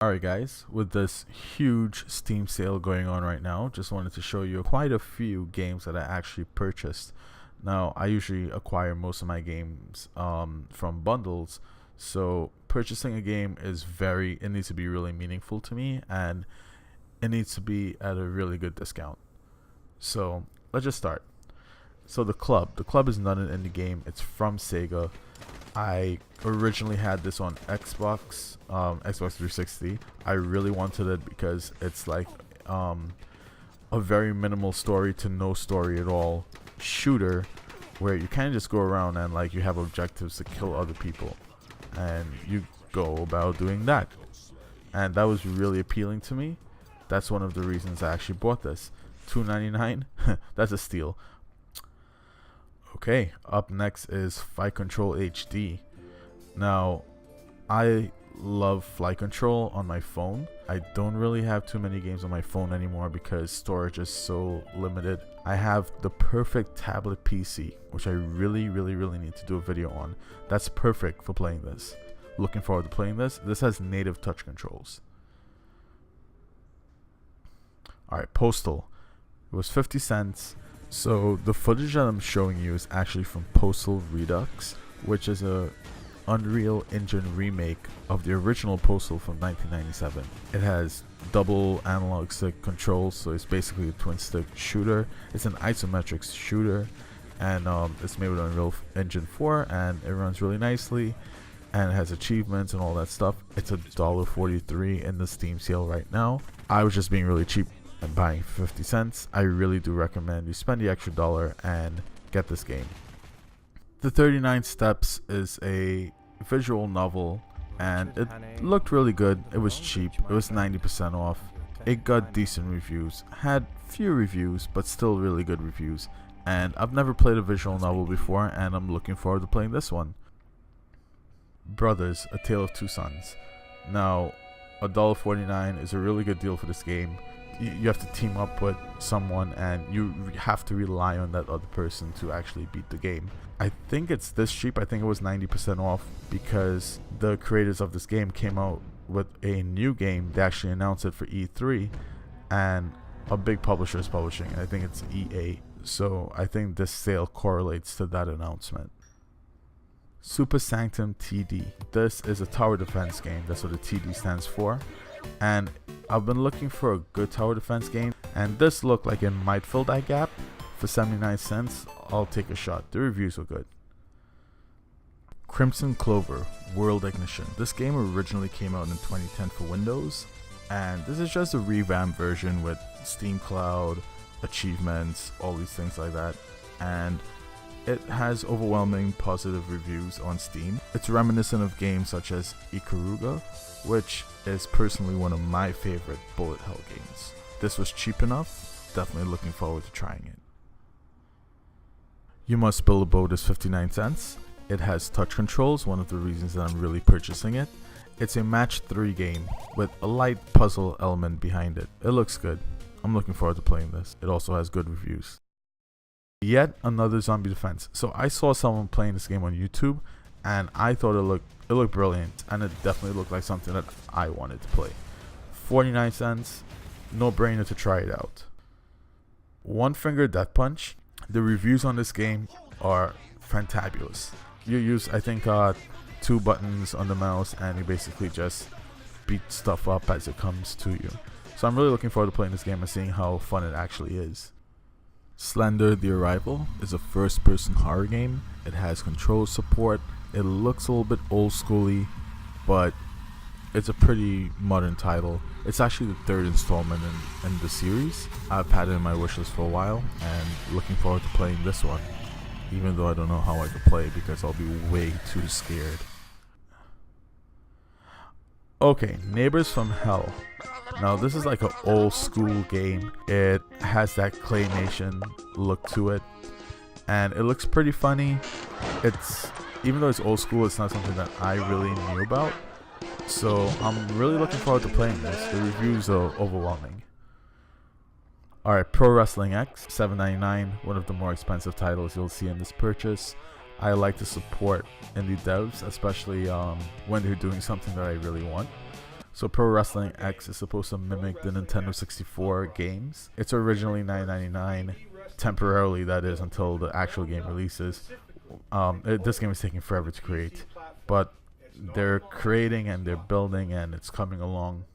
Alright guys, with this huge Steam sale going on right now, just wanted to show you quite a few games that I actually purchased. Now, I usually acquire most of my games from bundles, so purchasing a game it needs to be really meaningful to me, and it needs to be at a really good discount. So, let's just start. So the Club is not an indie game, it's from Sega. I originally had this on Xbox 360. I really wanted it because it's like a very minimal story to no story at all shooter where you kind of just go around and like you have objectives to kill other people and you go about doing that. And that was really appealing to me. That's one of the reasons I actually bought this. $2.99? That's a steal. Okay, up next is Flight Control HD. Now, I love Flight Control on my phone. I don't really have too many games on my phone anymore because storage is so limited. I have the perfect tablet PC, which I really need to do a video on. That's perfect for playing this. Looking forward to playing this. This has native touch controls. Alright, Postal. It was 50 cents. So the footage that I'm showing you is actually from Postal Redux, which is a Unreal Engine remake of the original Postal from 1997. It has double analog stick controls, so it's basically a twin stick shooter. It's an isometric shooter, and it's made with Unreal Engine 4, and it runs really nicely, and it has achievements and all that stuff. It's $1.43 in the Steam sale right now. I was just being really cheap and buying for 50 cents. I really do recommend you spend the extra dollar and get this game. The 39 Steps is a visual novel and it looked really good. It was cheap. It was 90% off. It got decent reviews. Had few reviews, but still really good reviews. And I've never played a visual novel before, and I'm looking forward to playing this one. Brothers: A Tale of Two Sons. Now, $1.49 is a really good deal for this game. You have to team up with someone and you have to rely on that other person to actually beat the game. I think it's this cheap. I think it was 90% off because the creators of this game came out with a new game. They actually announced it for E3 and a big publisher is publishing. I think it's EA. So I think this sale correlates to that announcement. Super Sanctum TD. This is a tower defense game. That's what the TD stands for. And I've been looking for a good tower defense game, and this looked like it might fill that gap. For 79 cents, I'll take a shot. The reviews were good. Crimson Clover: World Ignition. This game originally came out in 2010 for Windows, and this is just a revamped version with Steam Cloud, achievements, all these things like that, and it has overwhelming positive reviews on Steam. It's reminiscent of games such as Ikaruga, which is personally one of my favorite bullet hell games. This was cheap enough, definitely looking forward to trying it. You Must Build a Boat is 59 cents. It has touch controls, one of the reasons that I'm really purchasing it. It's a match 3 game with a light puzzle element behind it. It looks good. I'm looking forward to playing this. It also has good reviews. Yet another zombie defense. So I saw someone playing this game on YouTube and I thought it looked brilliant, and it definitely looked like something that I wanted to play. 49 cents, no brainer to try it out. One Finger Death Punch. The reviews on this game are fantabulous. You use, I think, 2 buttons on the mouse and you basically just beat stuff up as it comes to you. So I'm really looking forward to playing this game and seeing how fun it actually is. Slender The Arrival is a first-person horror game. It has control support. It looks a little bit old schooly, but it's a pretty modern title. It's actually the 3rd installment in the series. I've had it in my wishlist for a while and looking forward to playing this one, even though I don't know how I can play because I'll be way too scared. Okay, Neighbors from Hell. Now this is like an old school game. It has that claymation look to it and it looks pretty funny. Even though it's old school, it's not something that I really knew about. So I'm really looking forward to playing this. The reviews are overwhelming. Alright, Pro Wrestling X, $7.99, one of the more expensive titles you'll see in this purchase. I like to support indie devs, especially when they're doing something that I really want. So Pro Wrestling X is supposed to mimic the Nintendo 64 games. It's originally $9.99, temporarily that is, until the actual game releases. This game is taking forever to create, but they're creating and they're building and it's coming along.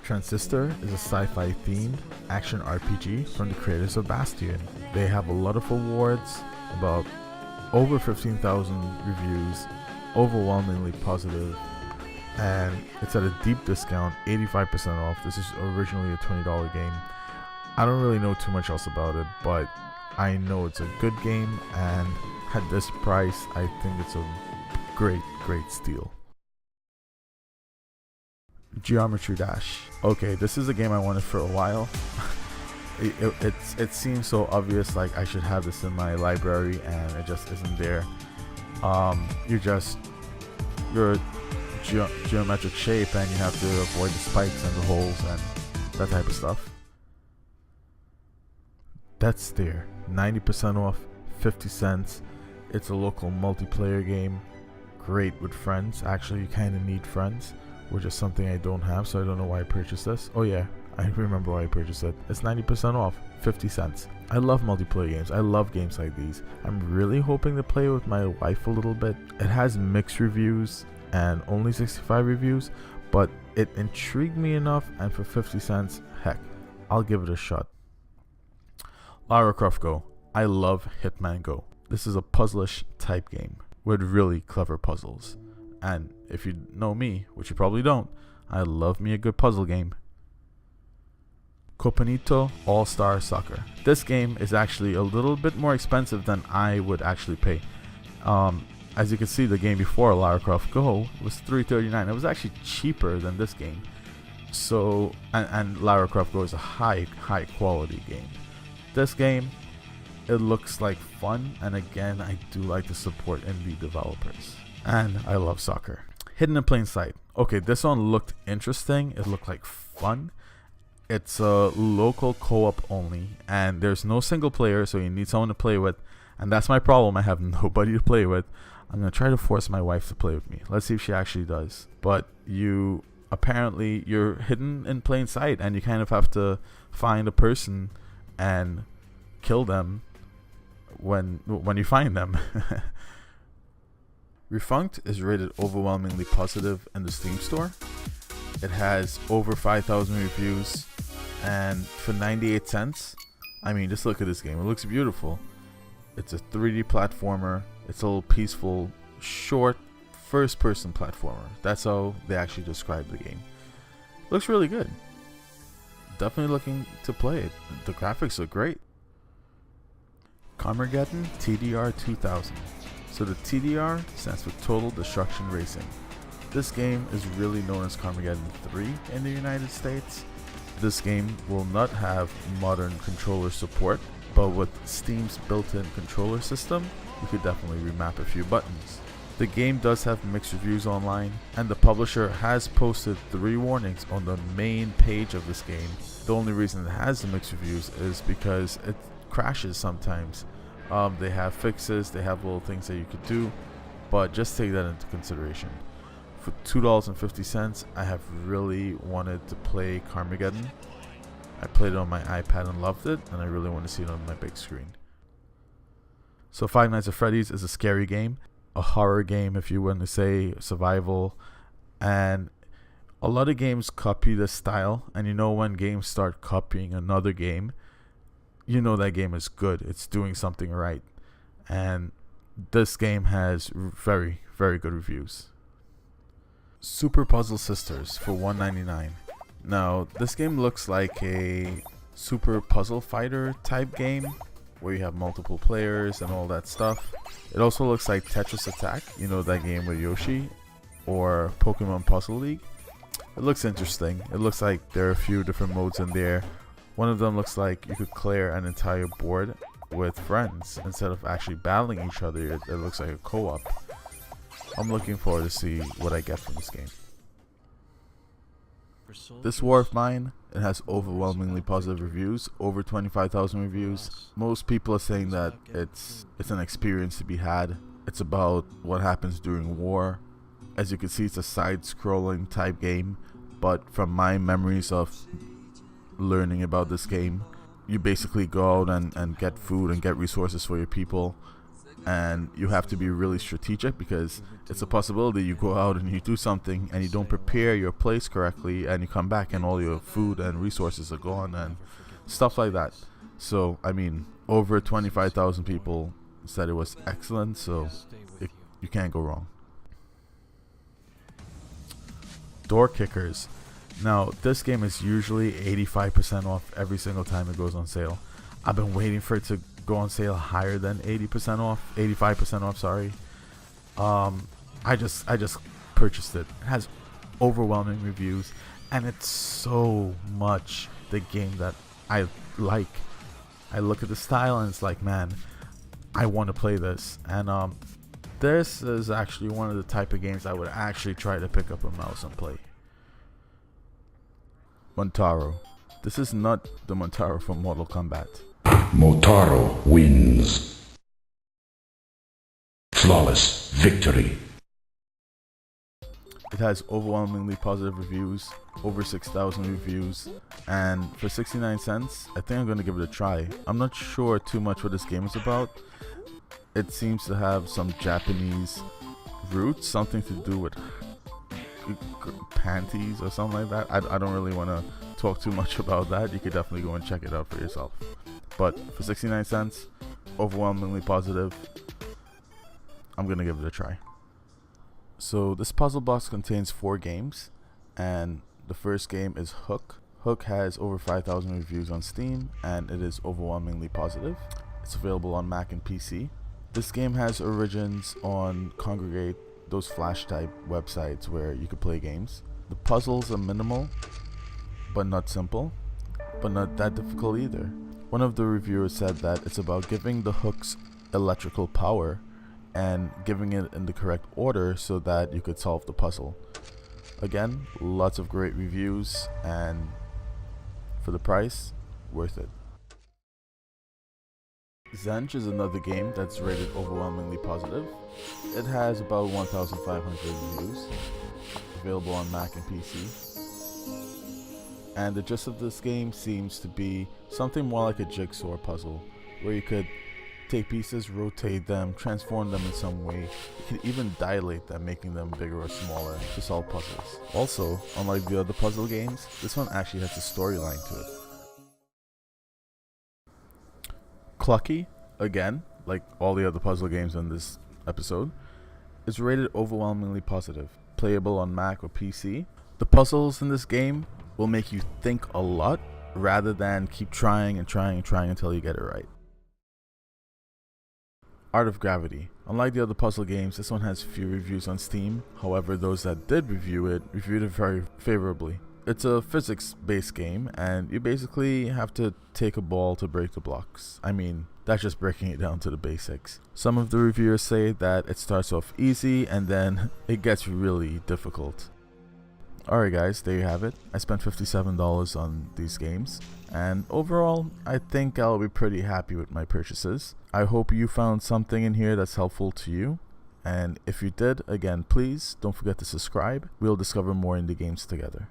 Transistor is a sci-fi themed action RPG from the creators of Bastion. They have a lot of awards, about over 15,000 reviews, overwhelmingly positive, and it's at a deep discount, 85% off. This is originally a $20 game. I don't really know too much else about it, but I know it's a good game, and at this price, I think it's a great steal. Geometry Dash. Okay, this is a game I wanted for a while. It seems so obvious, like I should have this in my library, and it just isn't there. You're geometric shape, and you have to avoid the spikes and the holes and that type of stuff. That's there, 90% off, 50 cents. It's a local multiplayer game, great with friends. Actually, you kind of need friends, which is something I don't have, so I don't know why I purchased this. Oh yeah, I remember why I purchased it. It's 90% off, 50 cents. I love multiplayer games. I love games like these. I'm really hoping to play with my wife a little bit. It has mixed reviews and only 65 reviews, but it intrigued me enough, and for 50 cents, heck, I'll give it a shot. Lara Croft Go. I love Hitman Go. This is a puzzlish type game with really clever puzzles. And if you know me, which you probably don't, I love me a good puzzle game. Copanito AllStar Soccer. This game is actually a little bit more expensive than I would actually pay. As you can see, the game before Lara Croft Go was $3.39. It was actually cheaper than this game. So, and Lara Croft Go is a high quality game. This game, it looks like fun, and again, I do like to support indie developers. And I love soccer. Hidden in Plain Sight. Okay, this one looked interesting. It looked like fun. It's a local co-op only, and there's no single player, so you need someone to play with. And that's my problem. I have nobody to play with. I'm going to try to force my wife to play with me. Let's see if she actually does. But you're hidden in plain sight, and you kind of have to find a person and kill them when you find them. Refunked is rated overwhelmingly positive in the Steam store. It has over 5,000 reviews, and for 98 cents, I mean, just look at this game. It looks beautiful. It's a 3D platformer. It's a little peaceful, short, first-person platformer. That's how they actually describe the game. Looks really good. Definitely looking to play it. The graphics look great. Carmageddon TDR 2000. So the TDR stands for Total Destruction Racing. This game is really known as Carmageddon 3 in the United States. This game will not have modern controller support, but with Steam's built-in controller system, you could definitely remap a few buttons. The game does have mixed reviews online, and the publisher has posted 3 warnings on the main page of this game. The only reason it has the mixed reviews is because it crashes sometimes. They have fixes, they have little things that you could do, but just take that into consideration. For $2.50, I have really wanted to play Carmageddon. I played it on my iPad and loved it, and I really want to see it on my big screen. So Five Nights at Freddy's is a scary game, a horror game if you want to say, survival, and a lot of games copy this style, and you know when games start copying another game, you know that game is good, it's doing something right, and this game has very good reviews. Super Puzzle Sisters for $1.99. Now, this game looks like a Super Puzzle Fighter type game where you have multiple players and all that stuff. It also looks like Tetris Attack, you know that game with Yoshi, or Pokemon Puzzle League. It looks interesting. It looks like there are a few different modes in there. One of them looks like you could clear an entire board with friends instead of actually battling each other. It looks like a co-op. I'm looking forward to see what I get from this game. This War of Mine, it has overwhelmingly positive reviews, over 25,000 reviews. Most people are saying that it's an experience to be had. It's about what happens during war, As you can see, it's a side-scrolling type game, but from my memories of learning about this game, you basically go out and get food and get resources for your people, and you have to be really strategic because it's a possibility you go out and you do something and you don't prepare your place correctly, and you come back and all your food and resources are gone and stuff like that. So I mean, over 25,000 people said it was excellent, so you can't go wrong. Door kickers. Now, this game is usually 85% off every single time it goes on sale. I've been waiting for it to go on sale higher than 80% off, 85% off, sorry. I just purchased it. It has overwhelming reviews, and it's so much the game that I like. I look at the style and it's like, man, I want to play this. And this is actually one of the type of games I would actually try to pick up a mouse and play. Motaro. This is not the Motaro from Mortal Kombat. Motaro wins. Flawless victory. It has overwhelmingly positive reviews, over 6,000 reviews, and for 69 cents, I think I'm going to give it a try. I'm not sure too much what this game is about. It seems to have some Japanese roots, something to do with panties or something like that. I don't really want to talk too much about that. You could definitely go and check it out for yourself. But for 69 cents, overwhelmingly positive, I'm going to give it a try. So this puzzle box contains 4 games, and the first game is Hook. Hook has over 5,000 reviews on Steam, and it is overwhelmingly positive. It's available on Mac and PC. This game has origins on Congregate, those Flash type websites where you could play games. The puzzles are minimal, but not simple, but not that difficult either. One of the reviewers said that it's about giving the hooks electrical power and giving it in the correct order so that you could solve the puzzle. Again, lots of great reviews, and for the price, worth it. Zench is another game that's rated overwhelmingly positive. It has about 1,500 reviews, available on Mac and PC. And the gist of this game seems to be something more like a jigsaw puzzle, where you could take pieces, rotate them, transform them in some way. You could even dilate them, making them bigger or smaller to solve puzzles. Also, unlike the other puzzle games, this one actually has a storyline to it. Clucky, again, like all the other puzzle games in this episode, is rated overwhelmingly positive, playable on Mac or PC. The puzzles in this game will make you think a lot rather than keep trying and trying and trying until you get it right. Art of Gravity. Unlike the other puzzle games, this one has few reviews on Steam. However, those that did review it reviewed it very favorably. It's a physics-based game, and you basically have to take a ball to break the blocks. I mean, that's just breaking it down to the basics. Some of the reviewers say that it starts off easy and then it gets really difficult. Alright guys, there you have it. I spent $57 on these games, and overall, I think I'll be pretty happy with my purchases. I hope you found something in here that's helpful to you, and if you did, again, please don't forget to subscribe. We'll discover more indie games together.